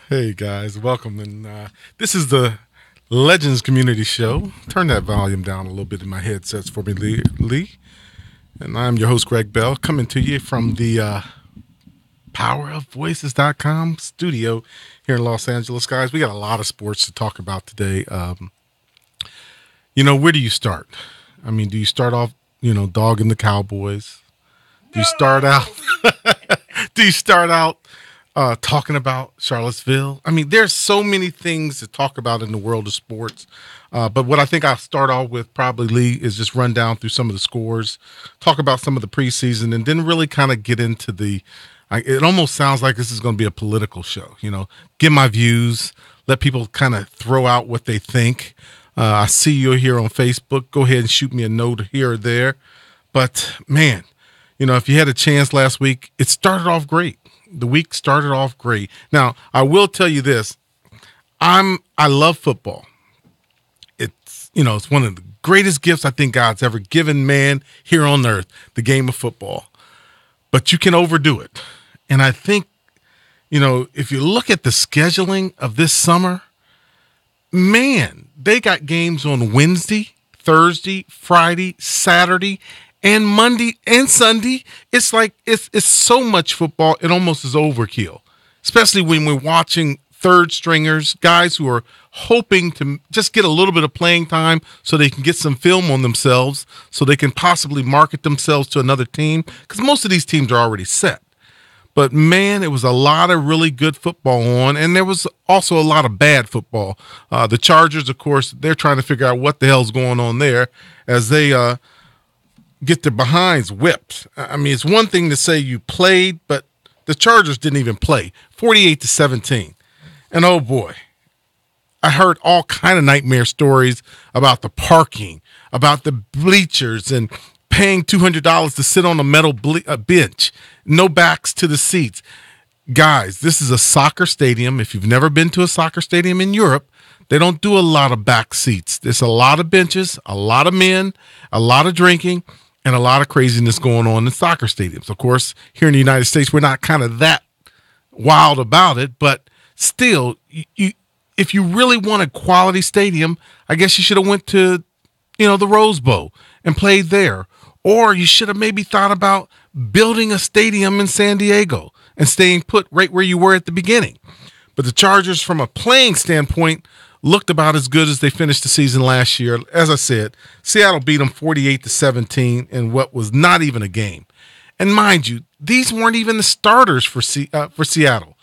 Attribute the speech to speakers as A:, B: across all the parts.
A: Hey guys, welcome. And this is the Legends Community Show. Turn that volume down a little bit in my headsets for me, Lee. And I'm your host, Greg Bell, coming to you from the powerofvoices.com studio here in Los Angeles. Guys, we got a lot of sports to talk about today. Where do you start? I mean, do you start off, dogging the Cowboys? Do you start out? Do you start out talking about Charlottesville? I mean, there's so many things to talk about in the world of sports. But what I think I'll start off with probably, Lee, is just run down through some of the scores, talk about some of the preseason, and then really kind of get into it almost sounds like this is going to be a political show, give my views, let people kind of throw out what they think. I see you here on Facebook. Go ahead and shoot me a note here or there. But, man, if you had a chance last week, it started off great. The week started off great. Now, I will tell you this. I love football. It's one of the greatest gifts I think God's ever given man here on earth, the game of football. But you can overdo it. And I think, if you look at the scheduling of this summer, man, they got games on Wednesday, Thursday, Friday, Saturday, and Monday and Sunday. It's like it's so much football, it almost is overkill, especially when we're watching third stringers, guys who are hoping to just get a little bit of playing time so they can get some film on themselves, so they can possibly market themselves to another team, because most of these teams are already set. But, man, it was a lot of really good football on, and there was also a lot of bad football. The Chargers, of course, they're trying to figure out what the hell's going on there as they get their behinds whipped. I mean, it's one thing to say you played, but the Chargers didn't even play, 48-17. And, oh, boy, I heard all kind of nightmare stories about the parking, about the bleachers, and paying $200 to sit on a metal bench, no backs to the seats. Guys, this is a soccer stadium. If you've never been to a soccer stadium in Europe, they don't do a lot of back seats. There's a lot of benches, a lot of men, a lot of drinking, and a lot of craziness going on in soccer stadiums. Of course, here in the United States, we're not kind of that wild about it, but still, if you really want a quality stadium, I guess you should have went to, the Rose Bowl and played there. Or you should have maybe thought about building a stadium in San Diego and staying put right where you were at the beginning. But the Chargers, from a playing standpoint, looked about as good as they finished the season last year. As I said, Seattle beat them 48-17 in what was not even a game. And mind you, these weren't even the starters for Seattle.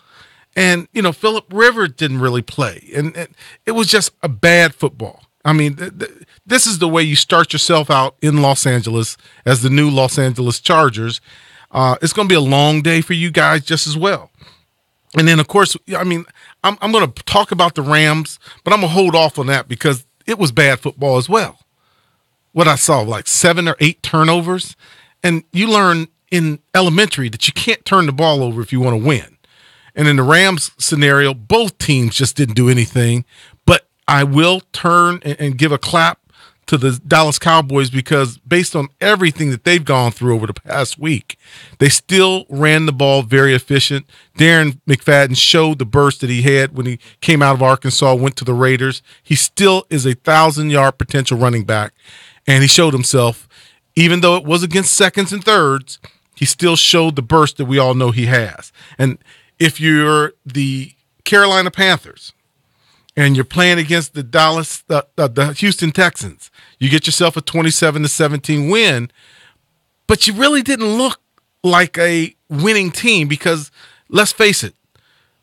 A: And, Phillip Rivers didn't really play. And it was just a bad football. I mean, this is the way you start yourself out in Los Angeles as the new Los Angeles Chargers. It's going to be a long day for you guys just as well. And then, of course, I mean, I'm going to talk about the Rams, but I'm going to hold off on that because it was bad football as well. What I saw, like 7 or 8 turnovers. And you learn in elementary that you can't turn the ball over if you want to win. And in the Rams scenario, both teams just didn't do anything. But I will turn and give a clap to the Dallas Cowboys because based on everything that they've gone through over the past week, they still ran the ball very efficient. Darren McFadden showed the burst that he had when he came out of Arkansas, went to the Raiders. He still is a 1,000-yard potential running back, and he showed himself. Even though it was against seconds and thirds, he still showed the burst that we all know he has. And if you're the Carolina Panthers and you're playing against the Houston Texans, you get yourself a 27-17 win, but you really didn't look like a winning team because, let's face it,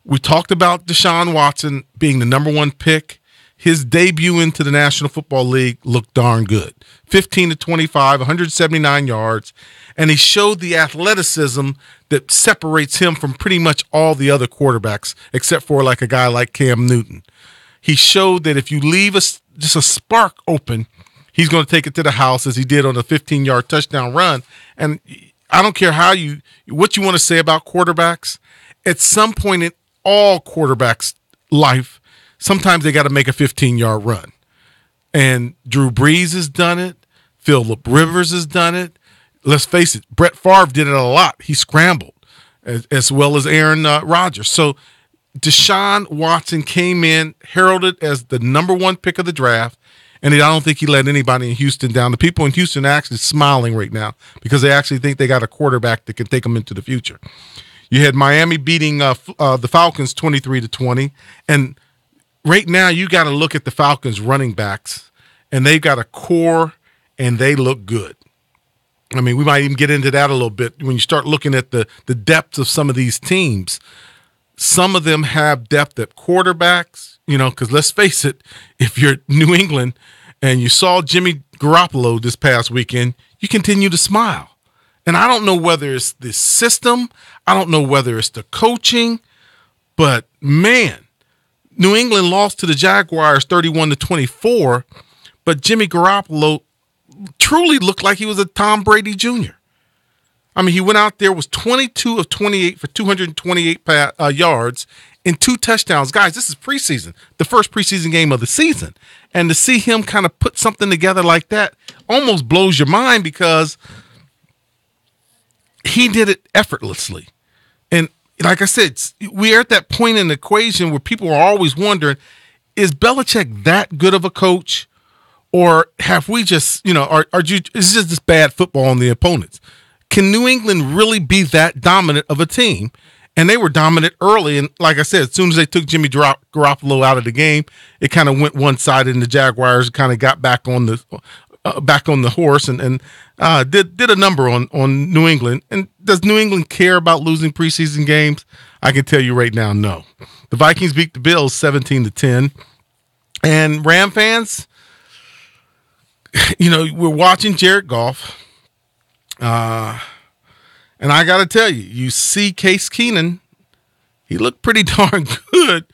A: we talked about Deshaun Watson being the number 1 pick. His debut into the National Football League looked darn good. 15-25, 179 yards, and he showed the athleticism that separates him from pretty much all the other quarterbacks, except for like a guy like Cam Newton. He showed that if you leave just a spark open, he's going to take it to the house as he did on a 15-yard touchdown run. And I don't care what you want to say about quarterbacks. At some point in all quarterbacks' life, sometimes they got to make a 15-yard run. And Drew Brees has done it. Phillip Rivers has done it. Let's face it, Brett Favre did it a lot. He scrambled, as well as Aaron Rodgers. So Deshaun Watson came in heralded as the number one pick of the draft, and I don't think he let anybody in Houston down. The people in Houston are actually smiling right now because they actually think they got a quarterback that can take them into the future. You had Miami beating the Falcons 23-20, and right now you got to look at the Falcons running backs, and they've got a core, and they look good. I mean, we might even get into that a little bit when you start looking at the depths of some of these teams. Some of them have depth at quarterbacks, because let's face it, if you're New England and you saw Jimmy Garoppolo this past weekend, you continue to smile. And I don't know whether it's the system, I don't know whether it's the coaching, but man, New England lost to the Jaguars 31-24, but Jimmy Garoppolo truly looked like he was a Tom Brady Jr. I mean, he went out there, was 22 of 28 for 228 yards and 2 touchdowns. Guys, this is preseason, the first preseason game of the season. And to see him kind of put something together like that almost blows your mind because he did it effortlessly. And like I said, we are at that point in the equation where people are always wondering, is Belichick that good of a coach? Or have we just, is it just this bad football on the opponents? Can New England really be that dominant of a team? And they were dominant early. And like I said, as soon as they took Jimmy Garoppolo out of the game, it kind of went one-sided, and the Jaguars kind of got back on the horse and did a number on New England. And does New England care about losing preseason games? I can tell you right now, no. The Vikings beat the Bills 17-10. And Ram fans, we're watching Jared Goff. And I got to tell you, you see Case Keenum, he looked pretty darn good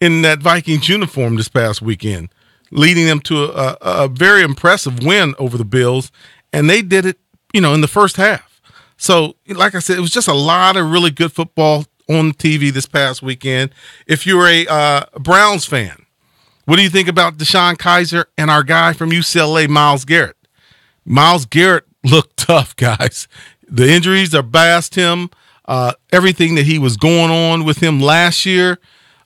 A: in that Vikings uniform this past weekend, leading them to a very impressive win over the Bills. And they did it, in the first half. So, like I said, it was just a lot of really good football on TV this past weekend. If you're a Browns fan, what do you think about Deshaun Kaiser and our guy from UCLA, Myles Garrett? Myles Garrett looked tough, guys. The injuries are past him. Everything that he was going on with him last year,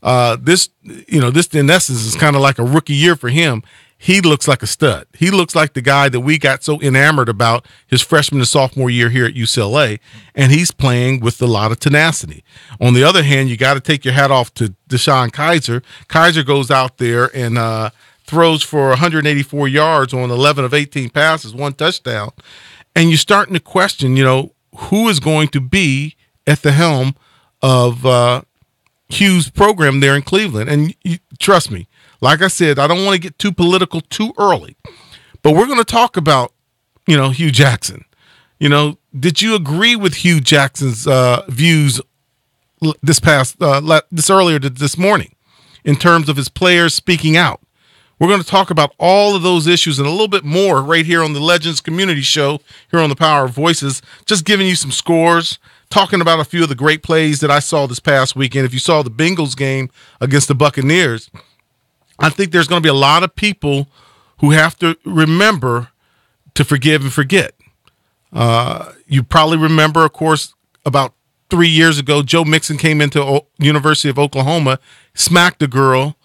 A: this in essence is kind of like a rookie year for him. He looks like a stud. He looks like the guy that we got so enamored about his freshman and sophomore year here at UCLA, and he's playing with a lot of tenacity. On the other hand, you got to take your hat off to Deshaun Kaiser. Kaiser goes out there and throws for 184 yards on 11 of 18 passes, 1 touchdown. And you're starting to question, who is going to be at the helm of Hughes' program there in Cleveland. And trust me, like I said, I don't want to get too political too early, but we're going to talk about, Hugh Jackson. Did you agree with Hugh Jackson's views this earlier this morning in terms of his players speaking out? We're going to talk about all of those issues and a little bit more right here on the Legends Community Show here on the Power of Voices, just giving you some scores, talking about a few of the great plays that I saw this past weekend. If you saw the Bengals game against the Buccaneers, I think there's going to be a lot of people who have to remember to forgive and forget. You probably remember, of course, about 3 years ago, Joe Mixon came into University of Oklahoma, smacked a girl,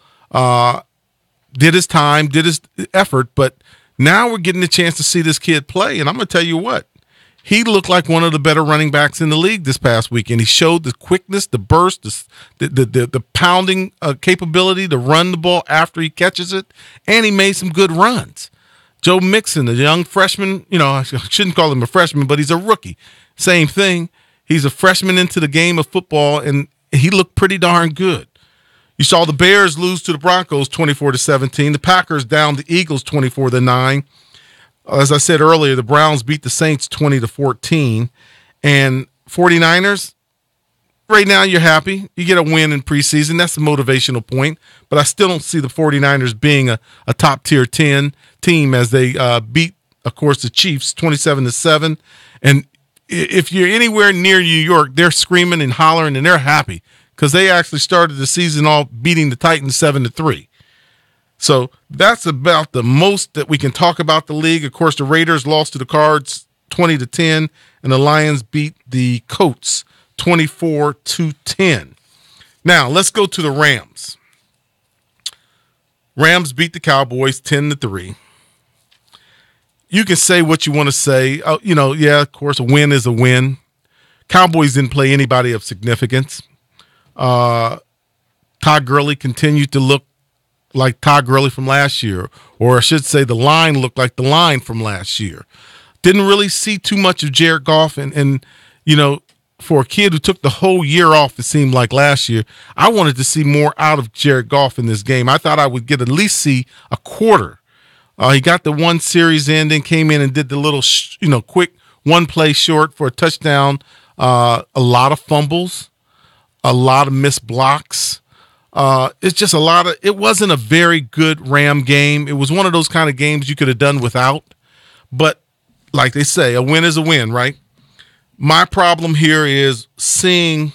A: did his time, did his effort, but now we're getting a chance to see this kid play, and I'm going to tell you what, he looked like one of the better running backs in the league this past weekend. He showed the quickness, the burst, the pounding capability to run the ball after he catches it, and he made some good runs. Joe Mixon, a young freshman, I shouldn't call him a freshman, but he's a rookie. Same thing. He's a freshman into the game of football, and he looked pretty darn good. You saw the Bears lose to the Broncos 24-17. The Packers down the Eagles 24-9. As I said earlier, the Browns beat the Saints 20-14. And 49ers, right now you're happy. You get a win in preseason. That's the motivational point. But I still don't see the 49ers being a top-tier 10 team as they beat, of course, the Chiefs 27-7. And if you're anywhere near New York, they're screaming and hollering, and they're happy, because they actually started the season off beating the Titans 7-3. So that's about the most that we can talk about the league. Of course, the Raiders lost to the Cards 20-10, and the Lions beat the Colts 24-10. Now, let's go to the Rams. Rams beat the Cowboys 10-3. You can say what you want to say. Of course, a win is a win. Cowboys didn't play anybody of significance. Todd Gurley continued to look like Todd Gurley from last year, or I should say the line looked like the line from last year. Didn't really see too much of Jared Goff, and for a kid who took the whole year off, it seemed like last year, I wanted to see more out of Jared Goff in this game. I thought I would get at least see a quarter. He got the one series in, then came in and did the little, quick one play short for a touchdown. A lot of fumbles, a lot of missed blocks. It's just it wasn't a very good Ram game. It was one of those kind of games you could have done without. But like they say, a win is a win, right? My problem here is seeing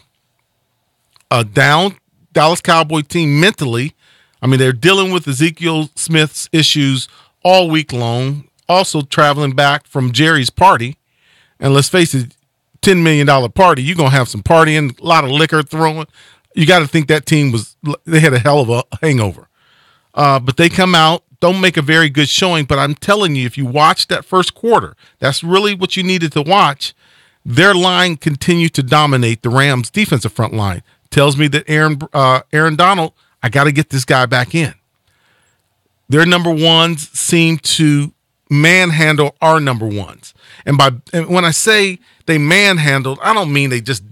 A: a down Dallas Cowboy team mentally. I mean, they're dealing with Ezekiel Smith's issues all week long, also traveling back from Jerry's party. And let's face it, $10 million party, you're going to have some partying, a lot of liquor throwing. You got to think that team they had a hell of a hangover. But they come out, don't make a very good showing. But I'm telling you, if you watch that first quarter, that's really what you needed to watch. Their line continued to dominate the Rams' defensive front line. Tells me that Aaron Donald, I got to get this guy back in. Their number ones seem to manhandle our number ones. And when I say they manhandled, I don't mean they just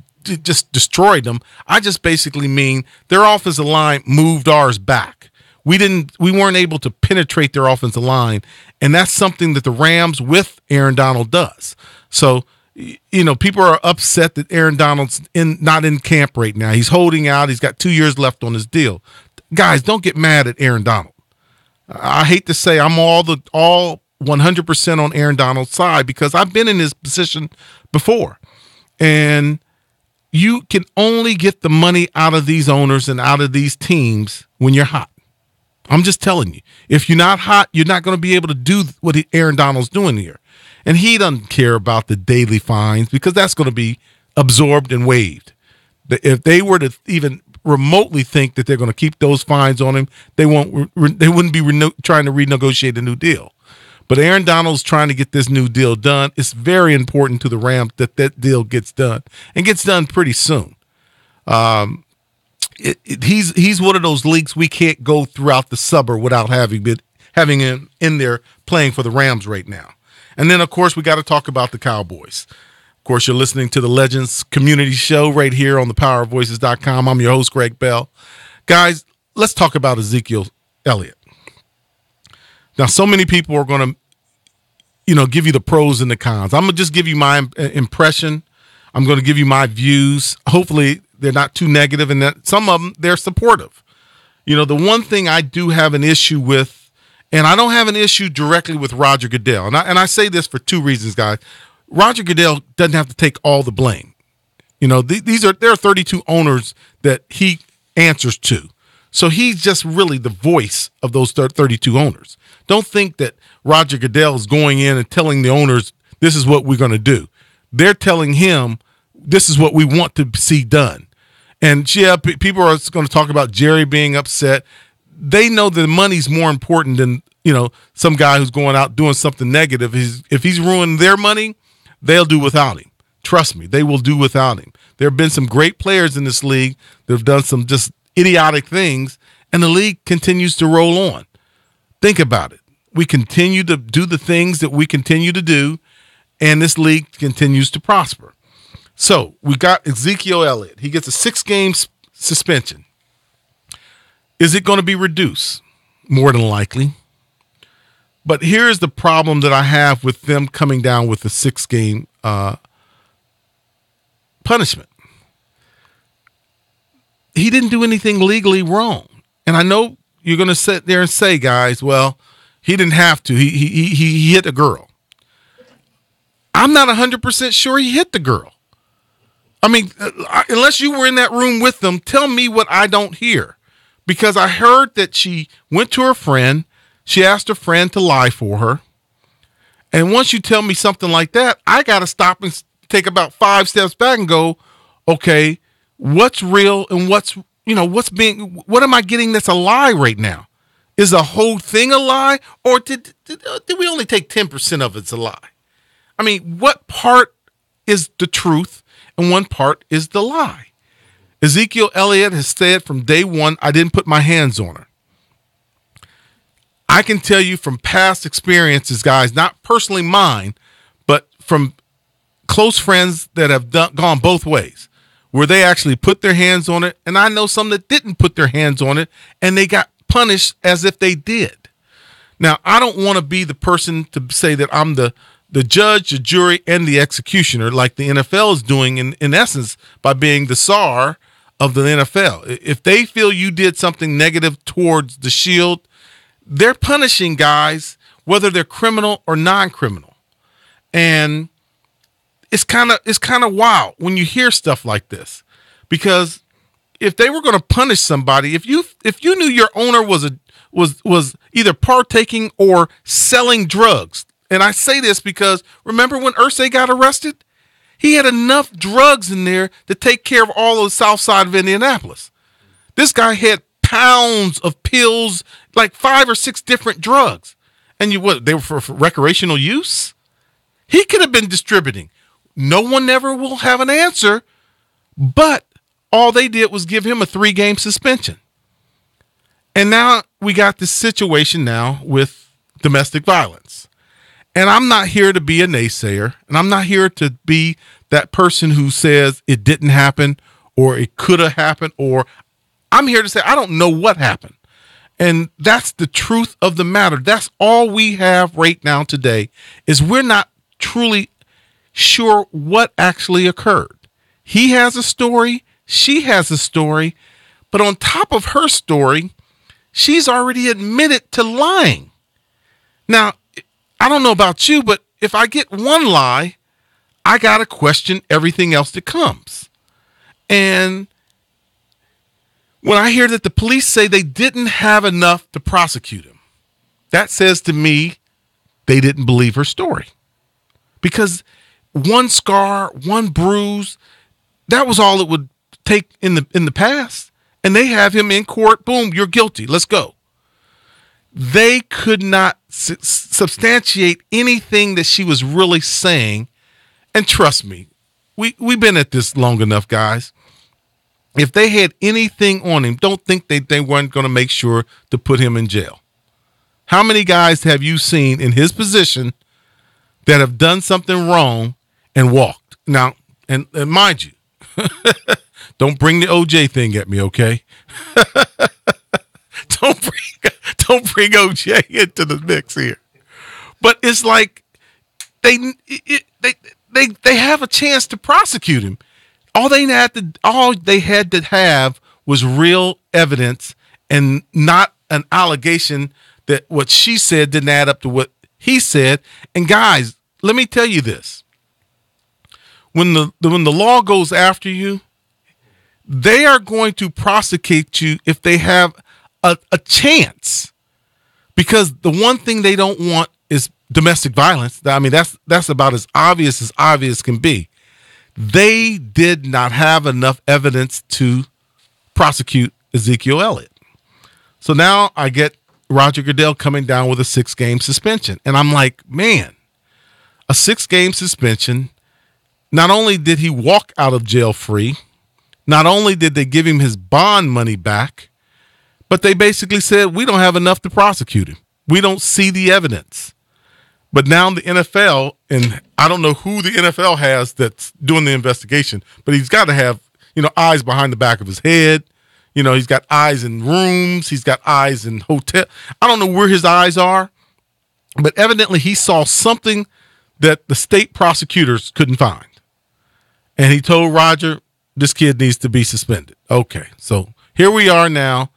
A: destroyed them. I just basically mean their offensive line moved ours back. We weren't able to penetrate their offensive line, and that's something that the Rams with Aaron Donald does. So, people are upset that Aaron Donald's not in camp right now. He's holding out. He's got 2 years left on his deal. Guys, don't get mad at Aaron Donald. I hate to say I'm all 100% on Aaron Donald's side because I've been in his position before. And you can only get the money out of these owners and out of these teams when you're hot. I'm just telling you. If you're not hot, you're not going to be able to do what Aaron Donald's doing here. And he doesn't care about the daily fines because that's going to be absorbed and waived. If they were to even remotely think that they're going to keep those fines on him, they wouldn't be trying to renegotiate a new deal. But Aaron Donald's trying to get this new deal done. It's very important to the Rams that deal gets done and gets done pretty soon. He's one of those leagues we can't go throughout the summer without having him in there playing for the Rams right now. And then, of course, we got to talk about the Cowboys. Of course, you're listening to the Legends Community Show right here on thepowervoices.com. I'm your host, Greg Bell. Guys, let's talk about Ezekiel Elliott. Now, so many people are going to, give you the pros and the cons. I'm going to just give you my impression. I'm going to give you my views. Hopefully, they're not too negative, and that some of them, they're supportive. The one thing I do have an issue with, and I don't have an issue directly with Roger Goodell, and I say this for two reasons, guys. Roger Goodell doesn't have to take all the blame. There are 32 owners that he answers to. So he's just really the voice of those 32 owners. Don't think that Roger Goodell is going in and telling the owners, this is what we're going to do. They're telling him, this is what we want to see done. And yeah, people are going to talk about Jerry being upset. They know that money's more important than, some guy who's going out doing something negative. If he's ruining their money, they'll do without him. Trust me, they will do without him. There have been some great players in this league that have done some just idiotic things, and the league continues to roll on. Think about it. We continue to do the things that we continue to do, and this league continues to prosper. So we got Ezekiel Elliott. He gets a 6-game suspension. Is it going to be reduced? More than likely. But here's the problem that I have with them coming down with the 6-game punishment. He didn't do anything legally wrong. And I know you're going to sit there and say, guys, well, he didn't have to. He hit a girl. I'm not 100% sure he hit the girl. I mean, unless you were in that room with them, tell me what I don't hear. Because I heard that she went to her friend. She asked her friend to lie for her. And once you tell me something like that, I got to stop and take about 5 steps back and go, okay, what's real and what's what am I getting that's a lie right now? Is the whole thing a lie, or did we only take 10% of it's a lie? I mean, what part is the truth and one part is the lie? Ezekiel Elliott has said from day one, I didn't put my hands on her. I can tell you from past experiences, guys, not personally mine, but from close friends that have gone both ways, where they actually put their hands on it. And I know some that didn't put their hands on it and they got punished as if they did. Now, I don't want to be the person to say that I'm the judge, the jury, and the executioner like the NFL is doing in essence by being the czar of the NFL. If they feel you did something negative towards the Shield, they're punishing guys, whether they're criminal or non-criminal. And it's kind of wild when you hear stuff like this, because if they were going to punish somebody, if you knew your owner was either partaking or selling drugs, and I say this because remember when Irsay got arrested? He had enough drugs in there to take care of all of the south side of Indianapolis. This guy had pounds of pills, like 5 or 6 different drugs. And they were for recreational use? He could have been distributing. No one ever will have an answer, but all they did was give him a 3-game suspension. And now we got this situation now with domestic violence. And I'm not here to be a naysayer, and I'm not here to be that person who says it didn't happen or it could have happened, or I'm here to say I don't know what happened. And that's the truth of the matter. That's all we have right now today, is we're not truly sure what actually occurred. He has a story, she has a story, but on top of her story, she's already admitted to lying. Now, I don't know about you, but if I get one lie, I got to question everything else that comes. And when I hear that the police say they didn't have enough to prosecute him, that says to me they didn't believe her story. Because one scar, one bruise, that was all it would take in the past. And they have him in court. Boom, you're guilty. Let's go. They could not substantiate anything that she was really saying. And trust me, we've been at this long enough, guys. If they had anything on him, don't think they weren't going to make sure to put him in jail. How many guys have you seen in his position that have done something wrong and walked? Now, and mind you, don't bring the OJ thing at me, okay? Don't bring OJ into the mix here. But it's like they have a chance to prosecute him. All they had to have was real evidence and not an allegation that what she said didn't add up to what he said. And guys, let me tell you this. When the law goes after you, they are going to prosecute you if they have a chance, because the one thing they don't want is domestic violence. I mean, that's about as obvious can be. They did not have enough evidence to prosecute Ezekiel Elliott. So now I get Roger Goodell coming down with a 6-game suspension. And I'm like, man, a 6-game suspension. Not only did he walk out of jail free, not only did they give him his bond money back, but they basically said, we don't have enough to prosecute him. We don't see the evidence. But now the NFL, and I don't know who the NFL has that's doing the investigation, but he's got to have, eyes behind the back of his head. He's got eyes in rooms. He's got eyes in hotel. I don't know where his eyes are, but evidently he saw something that the state prosecutors couldn't find. And he told Roger, this kid needs to be suspended. Okay, so here we are now,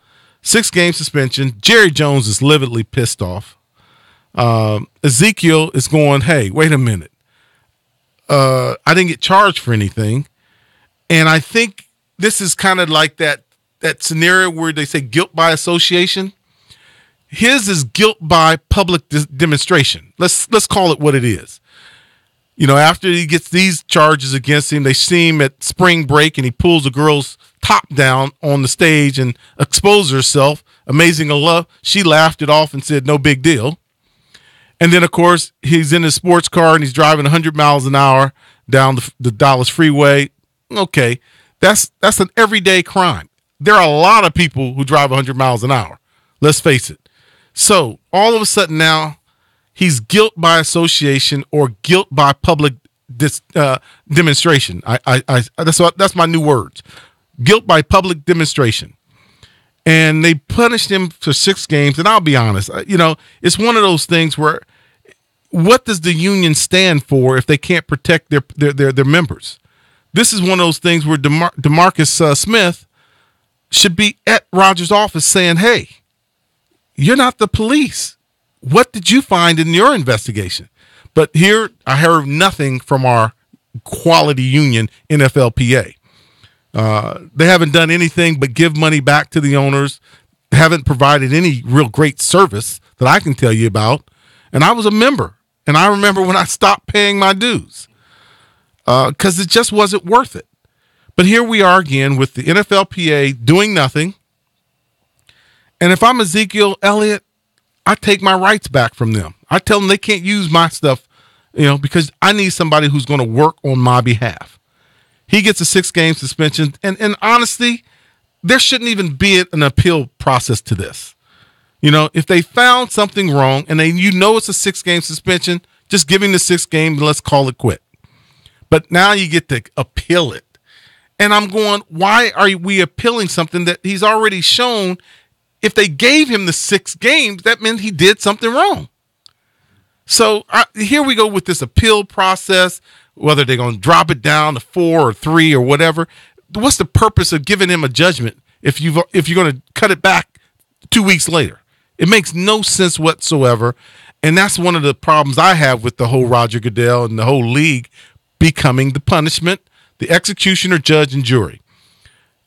A: 6-game suspension. Jerry Jones is lividly pissed off. Ezekiel is going, hey, wait a minute. I didn't get charged for anything. And I think this is kind of like that scenario where they say guilt by association. His is guilt by public demonstration. Let's call it what it is. After he gets these charges against him, they see him at spring break and he pulls a girl's top down on the stage and exposed herself. Amazing Allah. She laughed it off and said, no big deal. And then, of course, he's in his sports car and he's driving 100 miles an hour down the Dallas freeway. Okay, that's an everyday crime. There are a lot of people who drive 100 miles an hour. Let's face it. So all of a sudden now, he's guilt by association or guilt by public demonstration. That's my new words. Guilt by public demonstration. And they punished him for 6 games. And I'll be honest, it's one of those things where what does the union stand for if they can't protect their members? This is one of those things where DeMarcus Smith should be at Rodgers' office saying, hey, you're not the police. What did you find in your investigation? But here I heard nothing from our quality union, NFLPA. They haven't done anything but give money back to the owners, haven't provided any real great service that I can tell you about. And I was a member, and I remember when I stopped paying my dues because it just wasn't worth it. But here we are again with the NFLPA doing nothing. And if I'm Ezekiel Elliott, I take my rights back from them. I tell them they can't use my stuff, because I need somebody who's going to work on my behalf. He gets a 6-game suspension. And honestly, there shouldn't even be an appeal process to this. If they found something wrong and it's a 6-game suspension, just give him the 6 games and let's call it quit. But now you get to appeal it. And I'm going, why are we appealing something that he's already shown? If they gave him the 6 games, that meant he did something wrong. So here we go with this appeal process, whether they're going to drop it down to 4 or 3 or whatever. What's the purpose of giving him a judgment if you're going to cut it back 2 weeks later? It makes no sense whatsoever. And that's one of the problems I have with the whole Roger Goodell and the whole league becoming the punishment, the executioner, judge, and jury.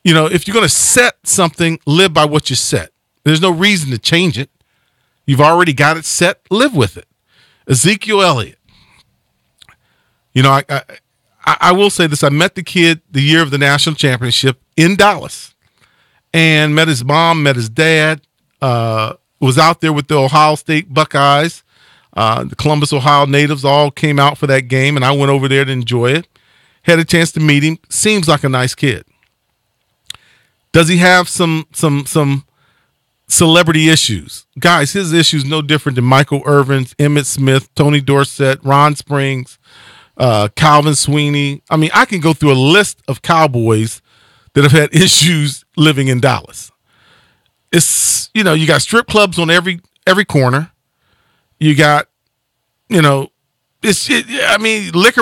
A: If you're going to set something, live by what you set. There's no reason to change it. You've already got it set. Live with it. Ezekiel Elliott. I will say this. I met the kid the year of the national championship in Dallas and met his mom, met his dad, was out there with the Ohio State Buckeyes. The Columbus, Ohio natives all came out for that game, and I went over there to enjoy it. Had a chance to meet him. Seems like a nice kid. Does he have some celebrity issues? Guys, his issues no different than Michael Irvin's, Emmitt Smith, Tony Dorsett, Ron Springs, Calvin Sweeney. I mean, I can go through a list of Cowboys that have had issues living in Dallas. It's, you got strip clubs on every corner. You got, liquor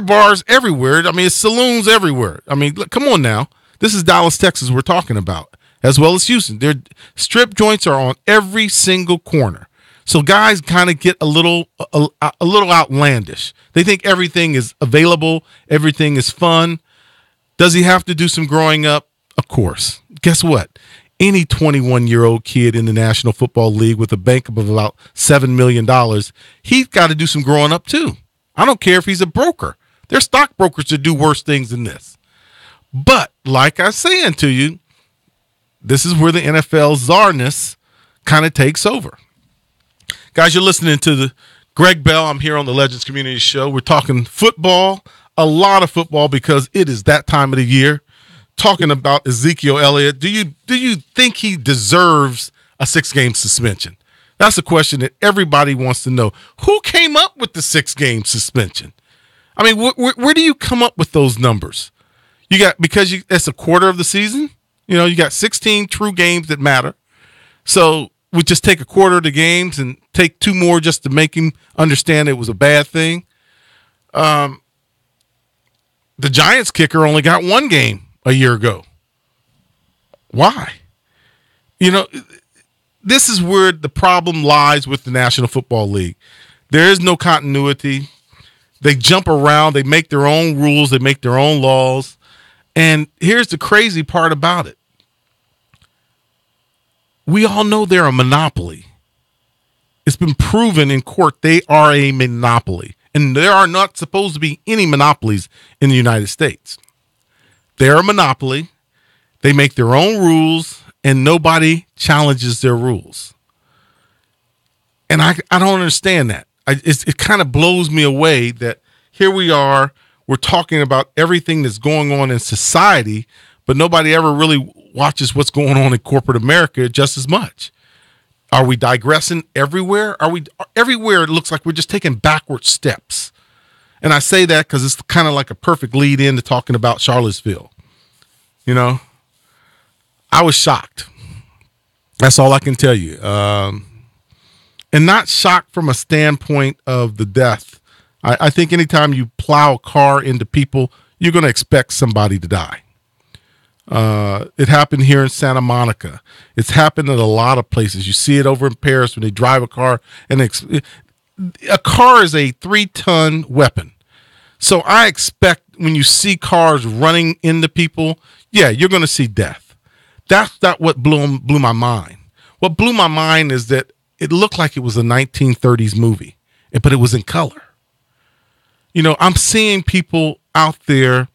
A: bars everywhere. I mean, it's saloons everywhere. I mean, look, come on now. This is Dallas, Texas we're talking about, as well as Houston. Their strip joints are on every single corner. So guys kind of get a little outlandish. They think everything is available. Everything is fun. Does he have to do some growing up? Of course. Guess what? Any 21-year-old kid in the National Football League with a bank of about $7 million, he's got to do some growing up too. I don't care if he's a broker. There's stockbrokers that do worse things than this. But like I was saying to you, this is where the NFL czarness kind of takes over. Guys, you're listening to the Greg Bell. I'm here on the Legends Community Show. We're talking football, a lot of football because it is that time of the year. Talking about Ezekiel Elliott. Do you think he deserves a 6-game suspension? That's a question that everybody wants to know. Who came up with the 6-game suspension? I mean, where do you come up with those numbers? It's a quarter of the season. You got 16 true games that matter. So we just take a quarter of the games and take 2 more just to make him understand it was a bad thing. The Giants kicker only got 1 game a year ago. Why? This is where the problem lies with the National Football League. There is no continuity. They jump around. They make their own rules. They make their own laws. And here's the crazy part about it. We all know they're a monopoly. It's been proven in court they are a monopoly. And there are not supposed to be any monopolies in the United States. They're a monopoly. They make their own rules and nobody challenges their rules. And I don't understand that. It kind of blows me away that here we are, we're talking about everything that's going on in society, but nobody ever really watches what's going on in corporate America just as much. Are we digressing everywhere? Everywhere it looks like we're just taking backward steps. And I say that because it's kind of like a perfect lead in to talking about Charlottesville. You know, I was shocked. That's all I can tell you. And not shocked from a standpoint of the death. I think anytime you plow a car into people, you're going to expect somebody to die. It happened here in Santa Monica. It's happened in a lot of places. You see it over in Paris when they drive a car. And a car is a 3-ton weapon. So I expect when you see cars running into people, yeah, you're going to see death. That's not what blew my mind. What blew my mind is that it looked like it was a 1930s movie, but it was in color. You know, I'm seeing people out there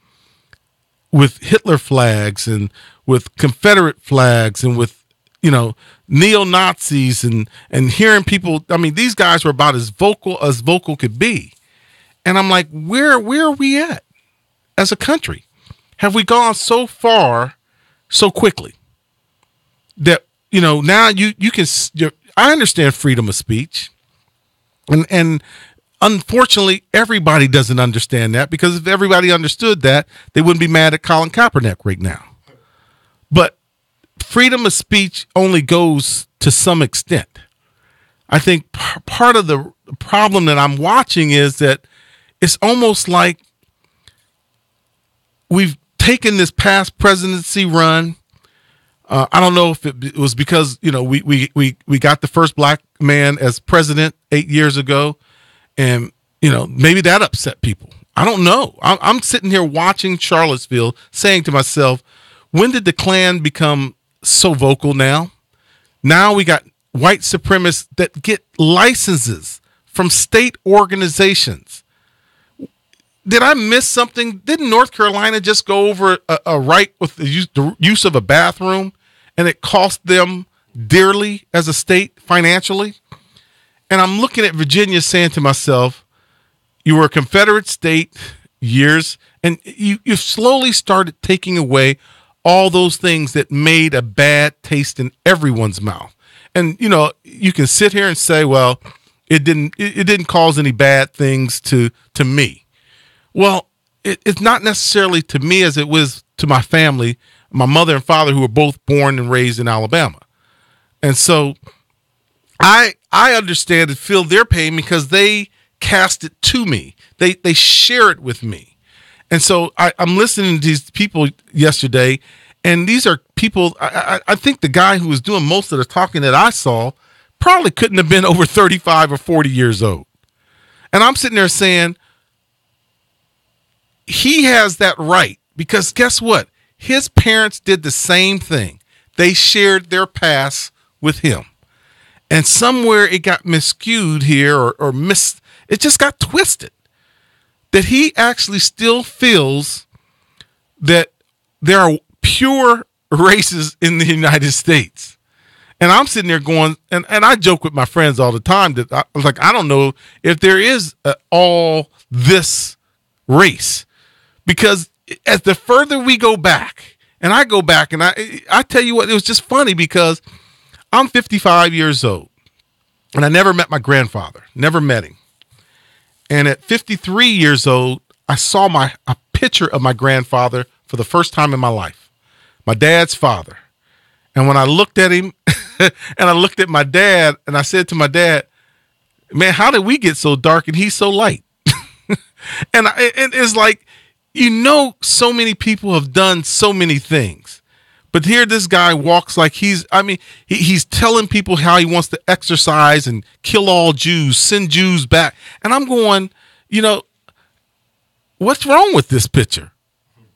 A: with Hitler flags and with Confederate flags and with, you know, neo-Nazis and hearing people. I mean, these guys were about as vocal could be. And I'm like, where are we at as a country? Have we gone so far so quickly that, you know, now you can, I understand freedom of speech. And unfortunately, everybody doesn't understand that, because if everybody understood that, they wouldn't be mad at Colin Kaepernick right now. But freedom of speech only goes to some extent. I think part of the problem that I'm watching is that it's almost like we've taken this past presidency run. I don't know if it was because, you know, we got the first black man as president 8 years ago, and, you know, maybe that upset people. I don't know. I'm sitting here watching Charlottesville saying to myself, when did the Klan become so vocal now? Now we got white supremacists that get licenses from state organizations. Did I miss something? Didn't North Carolina just go over a right with the use of a bathroom, and it cost them dearly as a state financially? And I'm looking at Virginia saying to myself, you were a Confederate state years, and you slowly started taking away all those things that made a bad taste in everyone's mouth. And, you know, you can sit here and say, well, it didn't cause any bad things to me. Well, it's not necessarily to me as it was to my family, my mother and father, who were both born and raised in Alabama. And so I understand and feel their pain because they cast it to me. They share it with me. And so I'm listening to these people yesterday, and these are people, I think the guy who was doing most of the talking that I saw probably couldn't have been over 35 or 40 years old. And I'm sitting there saying, he has that right, because guess what? His parents did the same thing. They shared their past with him. And somewhere it got miscued here or it just got twisted. That he actually still feels that there are pure races in the United States. And I'm sitting there going, and I joke with my friends all the time that I was like, I don't know if there is all this race. Because as the further we go back, and I go back, and I tell you what, it was just funny because I'm 55 years old, and I never met my grandfather, never met him. And at 53 years old, I saw a picture of my grandfather for the first time in my life, my dad's father. And when I looked at him, and I looked at my dad, and I said to my dad, man, how did we get so dark and he's so light? and it's like, you know, so many people have done so many things, but here this guy walks like he's telling people how he wants to exercise and kill all Jews, send Jews back. And I'm going, you know, what's wrong with this picture?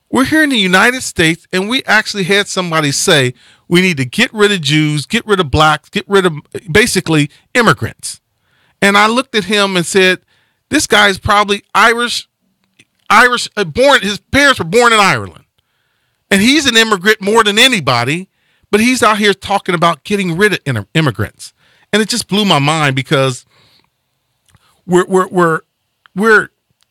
A: We're here in the United States, and we actually had somebody say we need to get rid of Jews, get rid of blacks, get rid of basically immigrants. And I looked at him and said, this guy's probably Irish, born, his parents were born in Ireland. And he's an immigrant more than anybody, but he's out here talking about getting rid of immigrants. And it just blew my mind because we're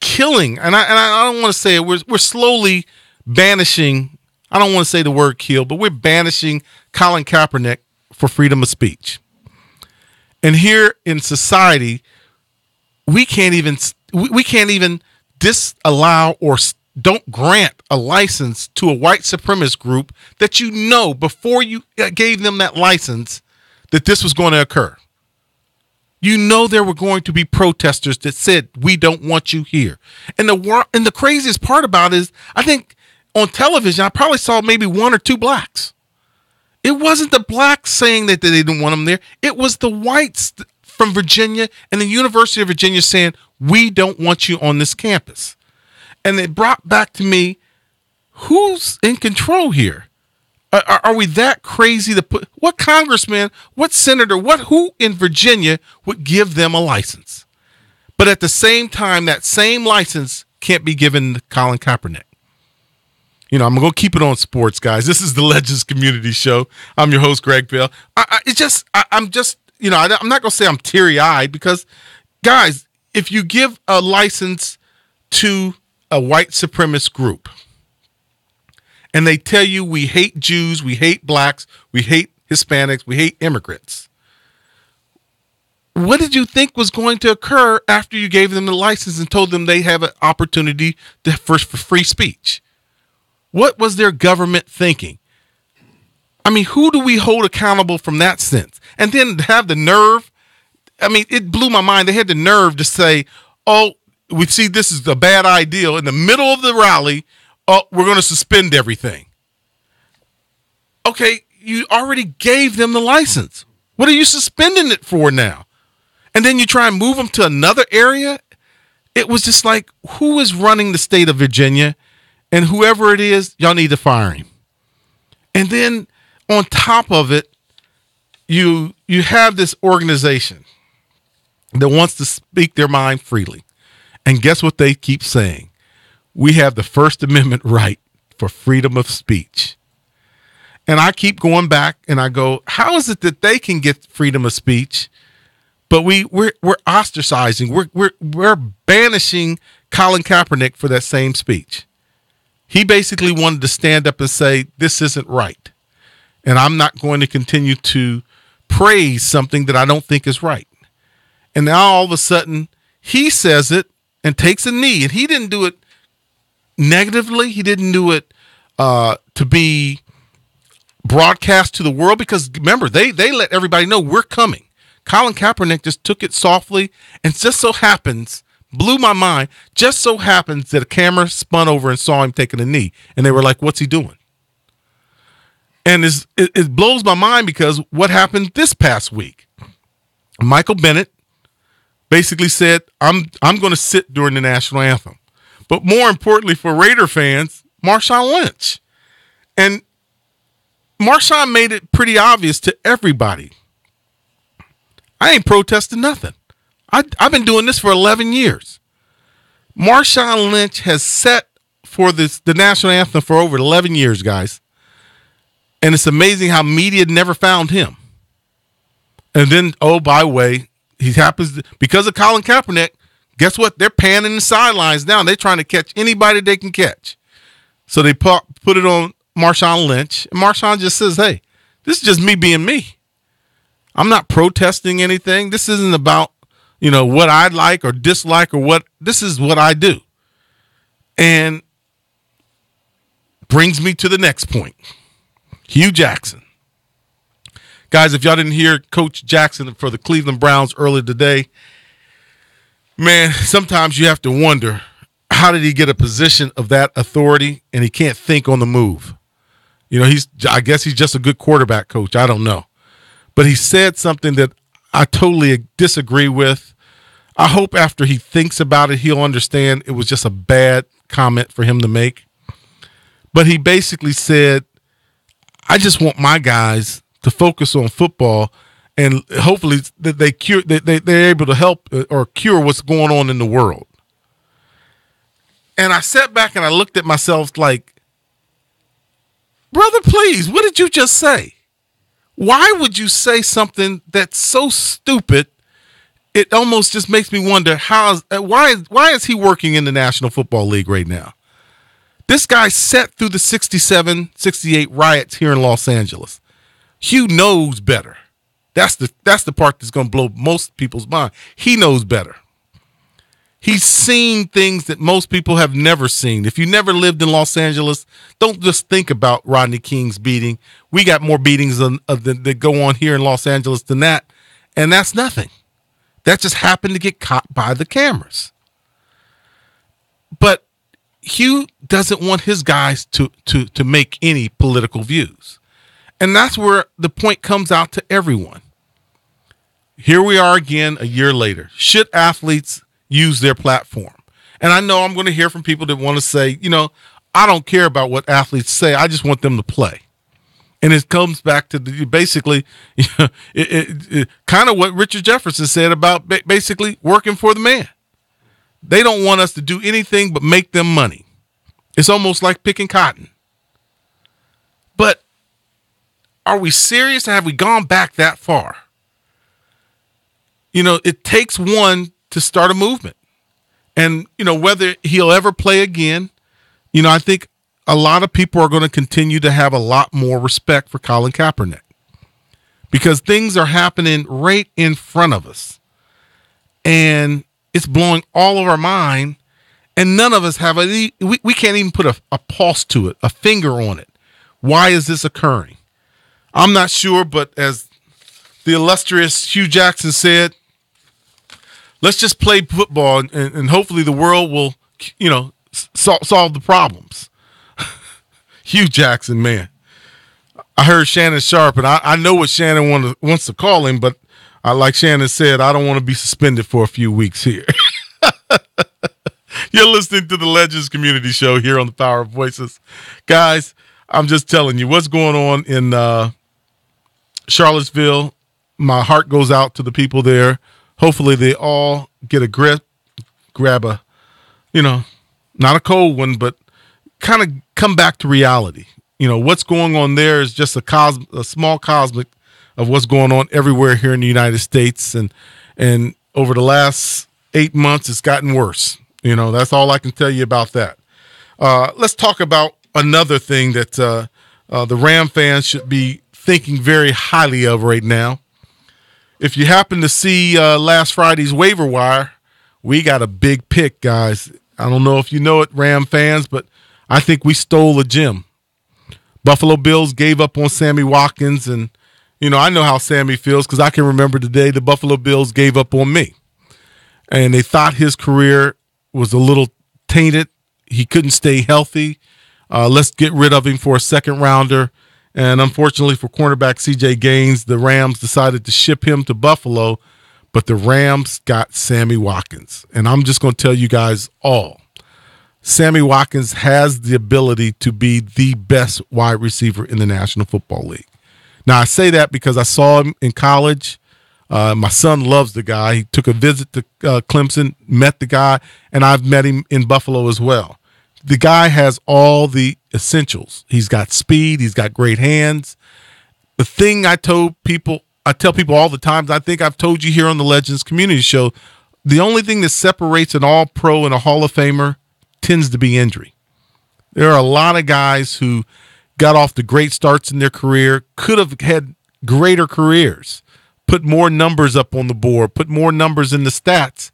A: killing, and I don't want to say it, we're slowly banishing. I don't want to say the word kill, but we're banishing Colin Kaepernick for freedom of speech. And here in society, we can't even disallow or don't grant a license to a white supremacist group that you know before you gave them that license that this was going to occur. You know there were going to be protesters that said, we don't want you here. And the craziest part about it is, I think on television, I probably saw maybe one or two blacks. It wasn't the blacks saying that they didn't want them there. It was the whites from Virginia and the University of Virginia saying, we don't want you on this campus. And it brought back to me, who's in control here? Are we that crazy to put, what congressman, what senator, who in Virginia would give them a license? But at the same time, that same license can't be given to Colin Kaepernick. You know, I'm going to keep it on sports, guys. This is the Legends Community Show. I'm your host, Greg Bell. I'm not going to say I'm teary-eyed because, guys, if you give a license to a white supremacist group and they tell you we hate Jews, we hate blacks, we hate Hispanics, we hate immigrants, what did you think was going to occur after you gave them the license and told them they have an opportunity for free speech? What was their government thinking? I mean, who do we hold accountable from that sense? And then to have the nerve, I mean, it blew my mind. They had the nerve to say, oh, we see this is a bad idea. In the middle of the rally, oh, we're going to suspend everything. Okay, you already gave them the license. What are you suspending it for now? And then you try and move them to another area? It was just like, who is running the state of Virginia? And whoever it is, y'all need to fire him. And then on top of it, you have this organization that wants to speak their mind freely. And guess what they keep saying? We have the First Amendment right for freedom of speech. And I keep going back and I go, how is it that they can get freedom of speech, but we're ostracizing, we're banishing Colin Kaepernick for that same speech? He basically wanted to stand up and say, this isn't right. And I'm not going to continue to praise something that I don't think is right. And now all of a sudden he says it and takes a knee. And he didn't do it negatively. He didn't do it to be broadcast to the world, because remember, they let everybody know we're coming. Colin Kaepernick just took it softly, and just so happens, blew my mind, just so happens that a camera spun over and saw him taking a knee. And they were like, what's he doing? And it blows my mind because what happened this past week? Michael Bennett basically said, I'm going to sit during the national anthem. But more importantly for Raider fans, Marshawn Lynch. And Marshawn made it pretty obvious to everybody. I ain't protesting nothing. I've been doing this for 11 years. Marshawn Lynch has sat for the national anthem for over 11 years, guys. And it's amazing how media never found him. And then, oh, by the way, he happens because of Colin Kaepernick, guess what? They're panning the sidelines now. They're trying to catch anybody they can catch. So they put it on Marshawn Lynch. And Marshawn just says, hey, this is just me being me. I'm not protesting anything. This isn't about, what I like or dislike or what. This is what I do. And brings me to the next point. Hugh Jackson. Guys, if y'all didn't hear Coach Jackson for the Cleveland Browns earlier today, man, sometimes you have to wonder, how did he get a position of that authority and he can't think on the move? I guess he's just a good quarterback coach. I don't know. But he said something that I totally disagree with. I hope after he thinks about it, he'll understand it was just a bad comment for him to make. But he basically said, I just want my guys to focus on football, and hopefully that they're able to help or cure what's going on in the world. And I sat back and I looked at myself like, Brother, please, what did you just say? Why would you say something that's so stupid? It almost just makes me wonder why is he working in the National Football League right now? This guy sat through the 67, 68 riots here in Los Angeles. Hugh knows better. That's the part that's going to blow most people's mind. He knows better. He's seen things that most people have never seen. If you never lived in Los Angeles, don't just think about Rodney King's beating. We got more beatings that go on here in Los Angeles than that, and that's nothing. That just happened to get caught by the cameras. But Hugh doesn't want his guys to make any political views. And that's where the point comes out to everyone. Here we are again a year later. Should athletes use their platform? And I know I'm going to hear from people that want to say, I don't care about what athletes say. I just want them to play. And it comes back to basically kind of what Richard Jefferson said about basically working for the man. They don't want us to do anything but make them money. It's almost like picking cotton. But are we serious? Have we gone back that far? It takes one to start a movement. And, whether he'll ever play again, I think a lot of people are going to continue to have a lot more respect for Colin Kaepernick because things are happening right in front of us. And it's blowing all of our mind. And none of us have we can't even put a pulse to it, a finger on it. Why is this occurring? I'm not sure, but as the illustrious Hugh Jackson said, let's just play football and hopefully the world will, solve the problems. Hugh Jackson, man. I heard Shannon Sharpe, and I know what Shannon wants to call him, but like Shannon said, I don't want to be suspended for a few weeks here. You're listening to the Legends Community Show here on the Power of Voices. Guys, I'm just telling you what's going on in Charlottesville. My heart goes out to the people there. Hopefully they all get a grab a, not a cold one, but kind of come back to reality. What's going on there is just a small cosmic of what's going on everywhere here in the United States. And over the last 8 months, it's gotten worse. That's all I can tell you about that. Let's talk about another thing that the Ram fans should be thinking very highly of right now. If you happen to see last Friday's waiver wire, we got a big pick, guys. I don't know if you know it, Ram fans, but I think we stole a gem. Buffalo Bills gave up on Sammy Watkins, and, I know how Sammy feels because I can remember the day the Buffalo Bills gave up on me. And they thought his career was a little tainted. He couldn't stay healthy. Let's get rid of him for a second rounder. And unfortunately for cornerback C.J. Gaines, the Rams decided to ship him to Buffalo, but the Rams got Sammy Watkins. And I'm just going to tell you guys all, Sammy Watkins has the ability to be the best wide receiver in the National Football League. Now, I say that because I saw him in college. My son loves the guy. He took a visit to Clemson, met the guy, and I've met him in Buffalo as well. The guy has all the essentials. He's got speed. He's got great hands. The thing I tell people all the time, I think I've told you here on the Legends Community Show, the only thing that separates an all-pro and a Hall of Famer tends to be injury. There are a lot of guys who got off to great starts in their career, could have had greater careers, put more numbers up on the board, put more numbers in the stats.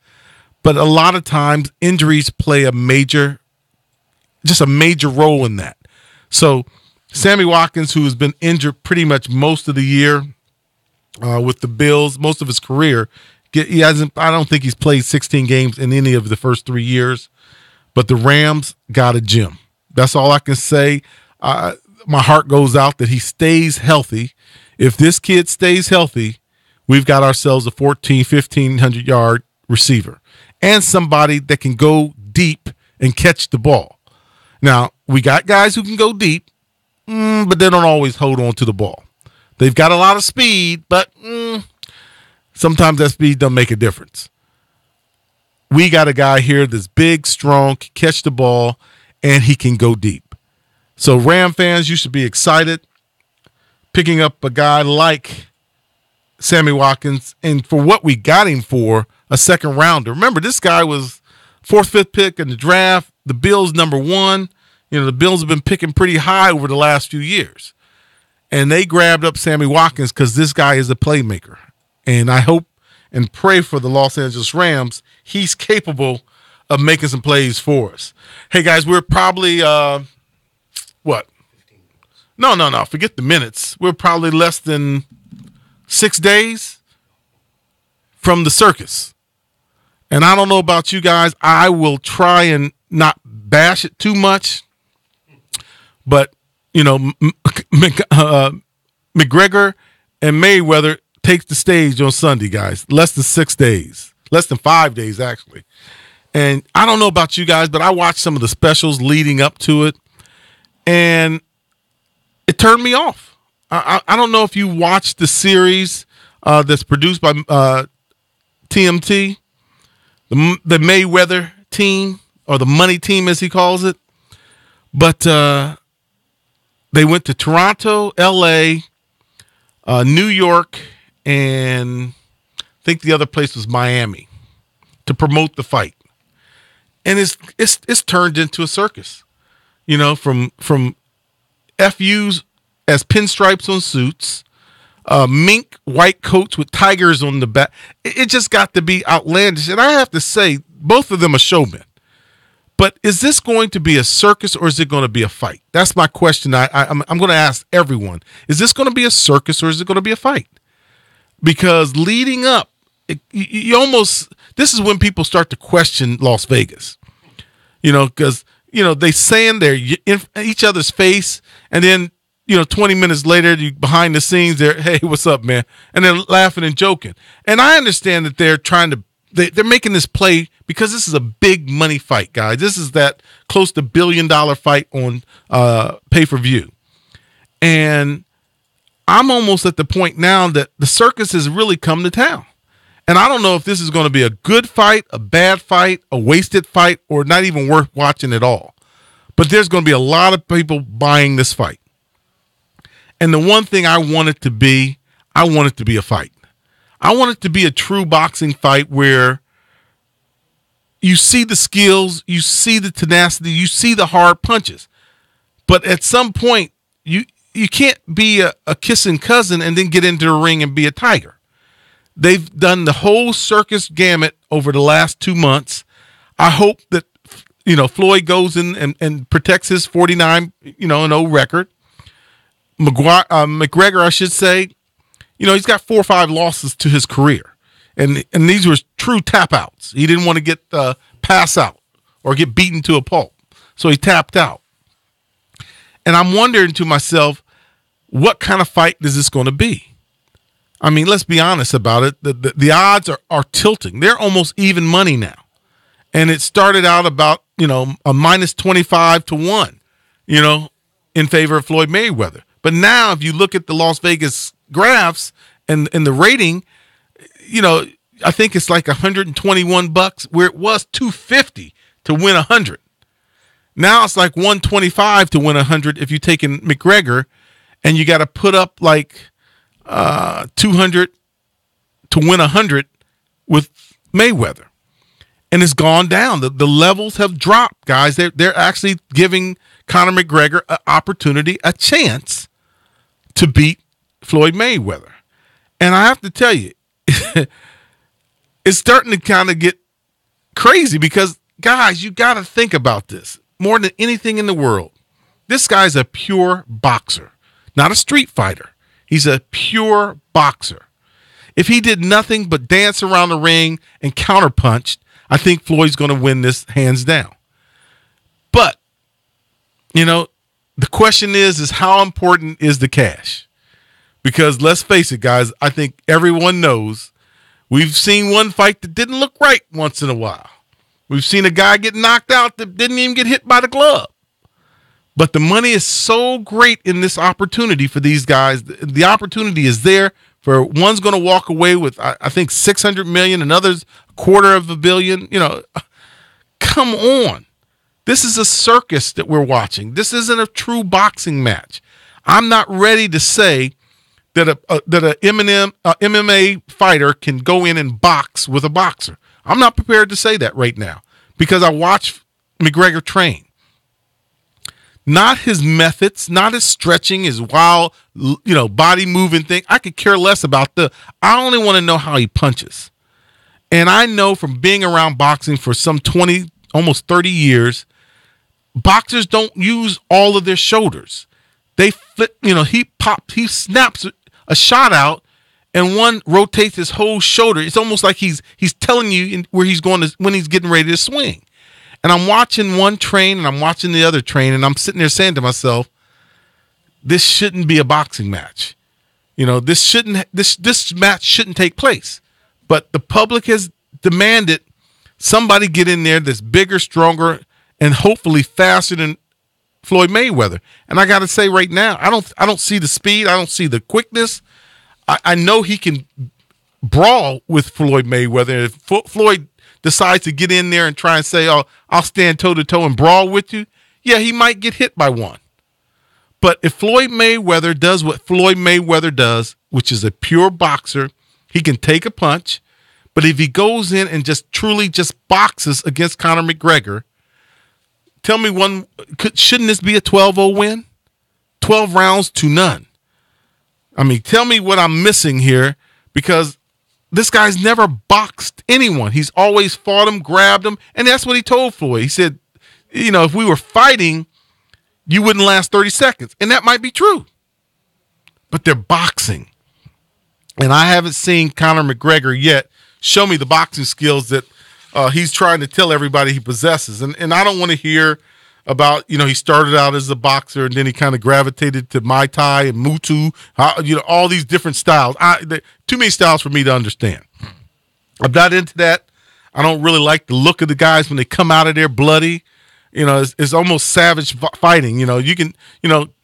A: But a lot of times injuries play a major role in that. So Sammy Watkins, who has been injured pretty much most of the year with the Bills, most of his career, I don't think he's played 16 games in any of the first 3 years. But the Rams got a gem. That's all I can say. My heart goes out that he stays healthy. If this kid stays healthy, we've got ourselves a 1,500-yard receiver and somebody that can go deep and catch the ball. Now, we got guys who can go deep, but they don't always hold on to the ball. They've got a lot of speed, but sometimes that speed doesn't make a difference. We got a guy here that's big, strong, can catch the ball, and he can go deep. So Ram fans, you should be excited picking up a guy like Sammy Watkins, and for what we got him for, a second rounder. Remember, this guy was 4th, 5th pick in the draft. The Bills #1. The Bills have been picking pretty high over the last few years. And they grabbed up Sammy Watkins because this guy is a playmaker. And I hope and pray for the Los Angeles Rams. He's capable of making some plays for us. Hey, guys, we're probably, what? No. Forget the minutes. We're probably less than 6 days from the circus. And I don't know about you guys. I will try and not bash it too much. But, McGregor and Mayweather takes the stage on Sunday, guys. Less than 6 days. Less than 5 days, actually. And I don't know about you guys, but I watched some of the specials leading up to it. And it turned me off. I don't know if you watched the series that's produced by TMT, the Mayweather team, or the money team as he calls it. But they went to Toronto, L.A., New York, and I think the other place was Miami to promote the fight. And it's turned into a circus, from FUs as pinstripes on suits, mink white coats with tigers on the back. It just got to be outlandish. And I have to say, both of them are showmen. But is this going to be a circus or is it going to be a fight? That's my question. I'm going to ask everyone. Is this going to be a circus or is it going to be a fight? Because leading up, this is when people start to question Las Vegas. Because, they say in there in each other's face, and then, 20 minutes later, behind the scenes, they're, hey, what's up, man? And they're laughing and joking. And I understand that they're they're making this play because this is a big money fight, guys. This is that close to $1 billion fight on pay-per-view. And I'm almost at the point now that the circus has really come to town. And I don't know if this is going to be a good fight, a bad fight, a wasted fight, or not even worth watching at all. But there's going to be a lot of people buying this fight. And the one thing I want it to be a fight. I want it to be a true boxing fight where you see the skills, you see the tenacity, you see the hard punches. But at some point, you can't be a kissing cousin and then get into the ring and be a tiger. They've done the whole circus gamut over the last 2 months. I hope that, Floyd goes in and protects his 49-0 record. McGregor, I should say, he's got 4 or 5 losses to his career. And these were true tap outs. He didn't want to get pass out or get beaten to a pulp. So he tapped out. And I'm wondering to myself, what kind of fight is this going to be? I mean, let's be honest about it. The odds are tilting. They're almost even money now. And it started out about, a minus 25 to 1, in favor of Floyd Mayweather. But now if you look at the Las Vegas graphs and the rating, I think it's like $121 where it was $250 to win 100. Now it's like $125 to win 100 if you're taking McGregor, and you got to put up like $200 to win 100 with Mayweather. And it's gone down. The levels have dropped, guys. They're actually giving Conor McGregor an opportunity, a chance to beat Floyd Mayweather. And I have to tell you, it's starting to kind of get crazy because, guys, you got to think about this. More than anything in the world, this guy's a pure boxer, not a street fighter. He's a pure boxer. If he did nothing but dance around the ring and counterpunched, I think Floyd's going to win this hands down. But, the question is how important is the cash? Because let's face it, guys, I think everyone knows we've seen one fight that didn't look right once in a while. We've seen a guy get knocked out that didn't even get hit by the glove. But the money is so great in this opportunity for these guys. The opportunity is there for one's going to walk away with, I think, $600 million, another's $250 million. Come on. This is a circus that we're watching. This isn't a true boxing match. I'm not ready to say that a MMA fighter can go in and box with a boxer. I'm not prepared to say that right now because I watched McGregor train. Not his methods, not his stretching, his wild, body moving thing. I could care less about I only want to know how he punches. And I know from being around boxing for some 20, almost 30 years, boxers don't use all of their shoulders. They flip, he snaps a shot out and one rotates his whole shoulder. It's almost like he's telling you where he's going when he's getting ready to swing. And I'm watching one train and I'm watching the other train and I'm sitting there saying to myself, this shouldn't be a boxing match. This match shouldn't take place. But the public has demanded somebody get in there that's bigger, stronger, and hopefully faster than Floyd Mayweather. And I got to say right now, I don't see the speed. I don't see the quickness. I know he can brawl with Floyd Mayweather. If Floyd decides to get in there and try and say, oh, I'll stand toe-to-toe and brawl with you, yeah, he might get hit by one. But if Floyd Mayweather does what Floyd Mayweather does, which is a pure boxer, he can take a punch. But if he goes in and just truly just boxes against Conor McGregor, tell me shouldn't this be a 12-0 win? 12 rounds to none. I mean, tell me what I'm missing here, because this guy's never boxed anyone. He's always fought him, grabbed him, and that's what he told Floyd. He said, if we were fighting, you wouldn't last 30 seconds. And that might be true. But they're boxing. And I haven't seen Conor McGregor yet show me the boxing skills that he's trying to tell everybody he possesses. And I don't want to hear about, he started out as a boxer and then he kind of gravitated to Muay Thai and Mutu, all these different styles. Too many styles for me to understand. I'm not into that. I don't really like the look of the guys when they come out of there bloody. It's almost savage fighting. You can,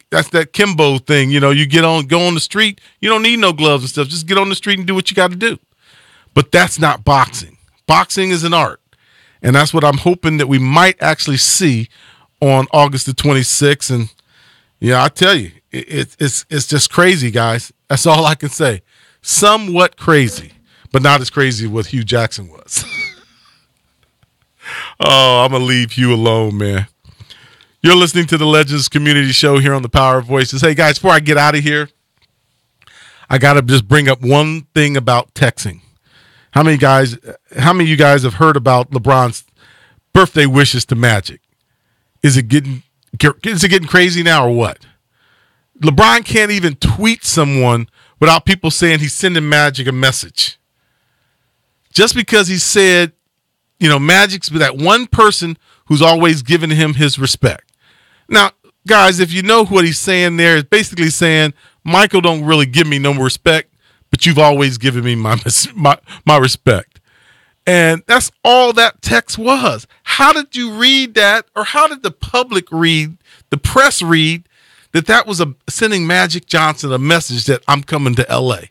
A: that's that Kimbo thing. You go on the street. You don't need no gloves and stuff. Just get on the street and do what you got to do. But that's not boxing. Boxing is an art. And that's what I'm hoping that we might actually see on August the 26th. And I tell you, it's just crazy, guys. That's all I can say. Somewhat crazy, but not as crazy as what Hugh Jackson was. Oh, I'm going to leave Hugh alone, man. You're listening to the Legends Community Show here on the Power of Voices. Hey, guys, before I get out of here, I got to just bring up one thing about texting. How many of you guys have heard about LeBron's birthday wishes to Magic? Is it getting crazy now or what? LeBron can't even tweet someone without people saying he's sending Magic a message. Just because he said, Magic's that one person who's always given him his respect. Now, guys, if you know what he's saying there, it's basically saying, Michael don't really give me no respect, but you've always given me my respect. And that's all that text was. How did you read that? Or how did the public read, the press read, that was sending Magic Johnson a message that I'm coming to LA?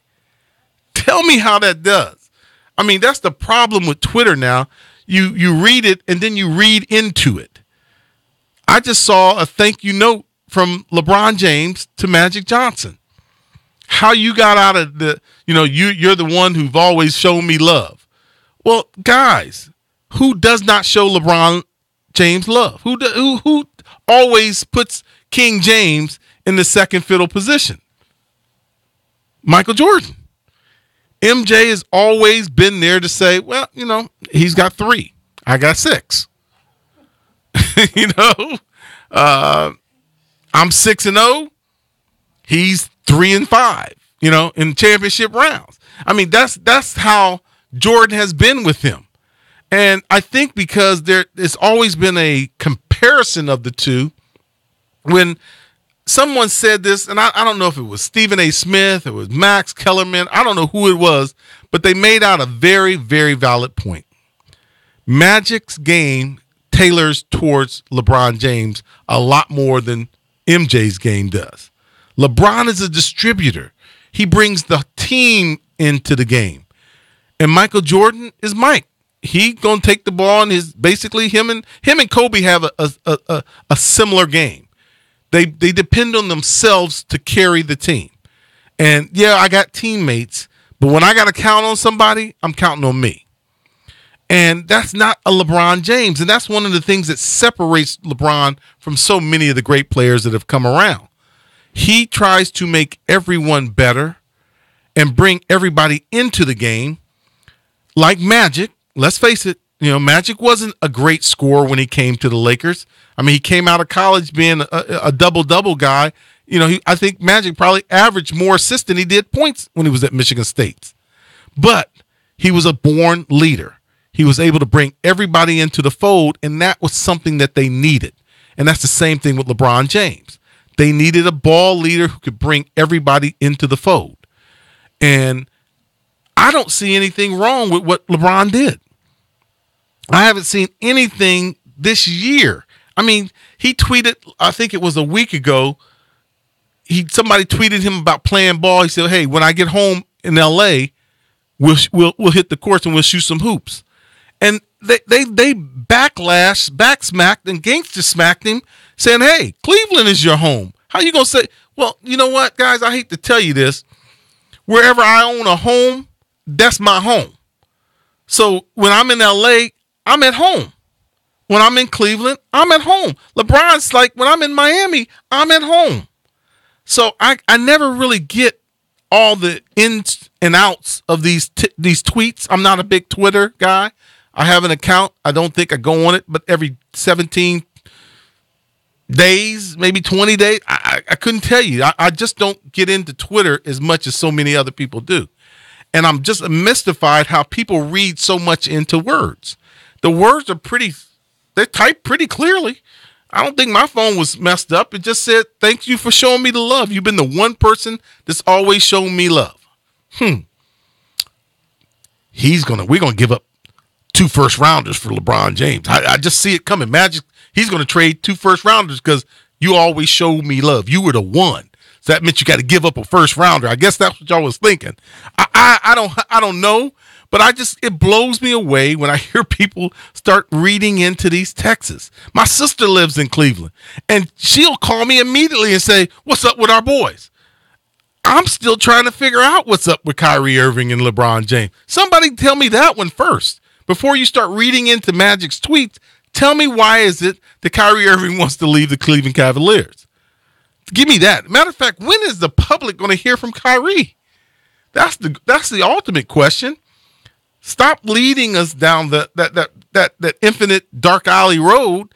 A: Tell me how that does. I mean, that's the problem with Twitter now. You read it and then you read into it. I just saw a thank you note from LeBron James to Magic Johnson. How you got out of you're the one who've always shown me love. Well, guys, who does not show LeBron James love? Who always puts King James in the second fiddle position? Michael Jordan. MJ has always been there to say, well, he's got 3. I got 6. I'm 6-0. He's 3-5, in championship rounds. I mean, that's how Jordan has been with him. And I think because there's always been a comparison of the two. When someone said this, and I don't know if it was Stephen A. Smith, it was Max Kellerman, I don't know who it was, but they made out a very, very valid point. Magic's game tailors towards LeBron James a lot more than MJ's game does. LeBron is a distributor. He brings the team into the game. And Michael Jordan is Mike. he gonna take the ball, and basically him and Kobe have a similar game. They depend on themselves to carry the team. And yeah, I got teammates, but when I got to count on somebody, I'm counting on me. And that's not a LeBron James. And that's one of the things that separates LeBron from so many of the great players that have come around. He tries to make everyone better and bring everybody into the game. Like Magic, let's face it, Magic wasn't a great scorer when he came to the Lakers. I mean, he came out of college being a double-double guy. I think Magic probably averaged more assists than he did points when he was at Michigan State. But he was a born leader. He was able to bring everybody into the fold, and that was something that they needed. And that's the same thing with LeBron James. They needed a ball leader who could bring everybody into the fold. And I don't see anything wrong with what LeBron did. I haven't seen anything this year. I mean, he tweeted, I think it was a week ago, somebody tweeted him about playing ball. He said, "Hey, when I get home in LA, we'll hit the courts and we'll shoot some hoops." And they backsmacked and gangster smacked him, saying, "Hey, Cleveland is your home. How you gonna say?" Well, you know what, guys? I hate to tell you this. Wherever I own a home, that's my home. So when I'm in LA, I'm at home. When I'm in Cleveland, I'm at home. LeBron's like, when I'm in Miami, I'm at home. So I never really get all the ins and outs of these tweets. I'm not a big Twitter guy. I have an account. I don't think I go on it, but every 17 days, maybe 20 days, I couldn't tell you. I just don't get into Twitter as much as so many other people do. And I'm just mystified how people read so much into words. The words are they're typed pretty clearly. I don't think my phone was messed up. It just said, "Thank you for showing me the love. You've been the one person that's always shown me love." We're going to give up 2 first-rounders for LeBron James. I just see it coming. Magic, he's going to trade 2 first-rounders because you always showed me love. You were the one. So that meant you got to give up a first-rounder. I guess that's what y'all was thinking. I don't know, but it blows me away when I hear people start reading into these texts. My sister lives in Cleveland, and she'll call me immediately and say, "What's up with our boys?" I'm still trying to figure out what's up with Kyrie Irving and LeBron James. Somebody tell me that one first. Before you start reading into Magic's tweets, tell me why is it that Kyrie Irving wants to leave the Cleveland Cavaliers? Give me that. Matter of fact, when is the public going to hear from Kyrie? That's the ultimate question. Stop leading us down that infinite dark alley road.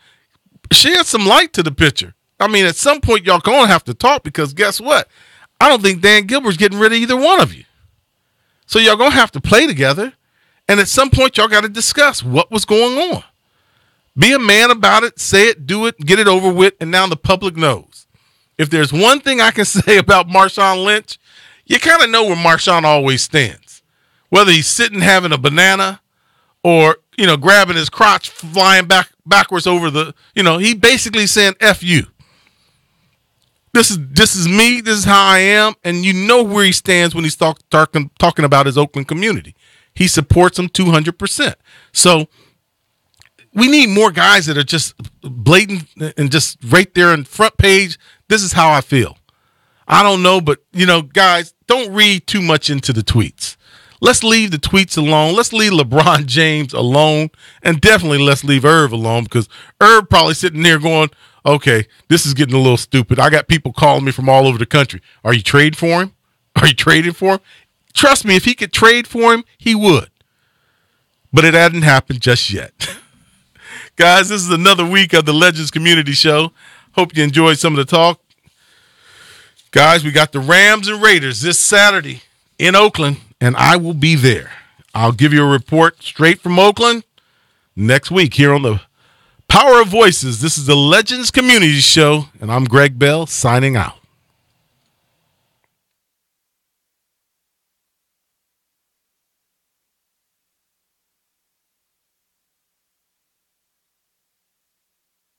A: Shed some light to the picture. I mean, at some point, y'all going to have to talk because guess what? I don't think Dan Gilbert's getting rid of either one of you. So y'all going to have to play together. And at some point, y'all got to discuss what was going on. Be a man about it. Say it, do it, get it over with. And now the public knows. If there's one thing I can say about Marshawn Lynch, you kind of know where Marshawn always stands. Whether he's sitting having a banana or, grabbing his crotch, flying backwards over he basically saying, "F you. This is me. This is how I am." And you know where he stands when he's talking about his Oakland community. He supports them 200%. So we need more guys that are just blatant and just right there in front page. This is how I feel. I don't know, but, guys, don't read too much into the tweets. Let's leave the tweets alone. Let's leave LeBron James alone. And definitely let's leave Irv alone because Irv probably sitting there going, "Okay, this is getting a little stupid. I got people calling me from all over the country. Are you trading for him? Are you trading for him?" Trust me, if he could trade for him, he would. But it hadn't happened just yet. Guys, this is another week of the Legends Community Show. Hope you enjoyed some of the talk. Guys, we got the Rams and Raiders this Saturday in Oakland, and I will be there. I'll give you a report straight from Oakland next week here on the Power of Voices. This is the Legends Community Show, and I'm Greg Bell signing out.